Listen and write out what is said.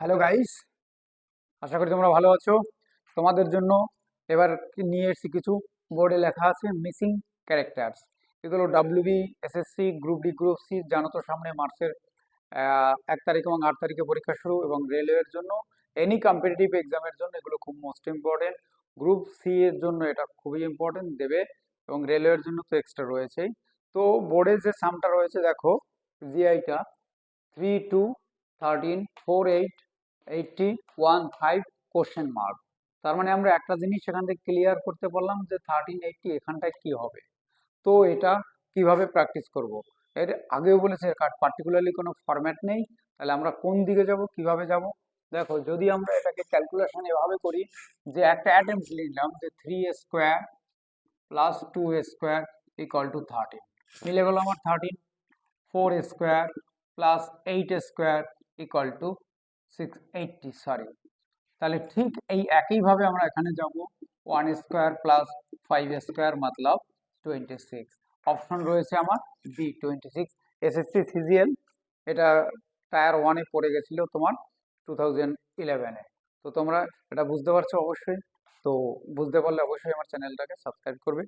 Hello guys, আশা করি তোমরা ভালো আছো। তোমাদের জন্য এবার নিয়ে এসেছি কিছু বোর্ডে লেখা আছে মিসিং ক্যারেক্টার্স। এগুলো WB, SSC, group D, group C, জানো তো সামনে মার্চের 1 তারিখ এবং 8 তারিখে পরীক্ষা শুরু, এবং রেলওয়ের জন্য এনি কম্পিটিটিভ এক্সামের জন্য এগুলো খুব মোস্ট ইম্পর্টেন্ট। গ্রুপ সি এর জন্য এটা খুবই ইম্পর্টেন্ট দেবে, এবং রেলওয়ের জন্য তো এক্সট্রা রয়েছেই। তো বোর্ডে যে সামটা রয়েছে দেখো, জিআইটা 3213488015 কোশ্চেন মার্ক। তার মানে আমরা একটা জিনিস সেখান থেকে ক্লিয়ার করতে পারলাম যে 1380 এখানটায় কি হবে। তো এটা কিভাবে প্র্যাকটিস করব, এর আগেও বলেছে পার্টিকুলারলি কোনো ফরম্যাট নেই। তাহলে আমরা কোন দিকে যাব, কিভাবে যাব? দেখো, যদি আমরা এটাকে ক্যালকুলেশন এভাবে করি যে একটা অ্যাটেম্প্ট নিলাম যে 3 square plus 2 square equal to 13, মিলে গেল আমার 13। 4 square plus 8 square equal to 680, sorry. তাহলে ঠিক এই একইভাবে আমরা এখানে যাব, 1 স্কোয়ার প্লাস 5 স্কোয়ার মতলব 26। অপশন রয়েছে আমার বি, 26। এসএসসি সিজিএল এটা টায়ার 1-এ পড়ে গেছিল তোমার 2011-এ। তো তোমরা এটা বুঝতে পারছো অবশ্যই। তো বুঝতে পারলে অবশ্যই আমার চ্যানেলটাকে সাবস্ক্রাইব করবে।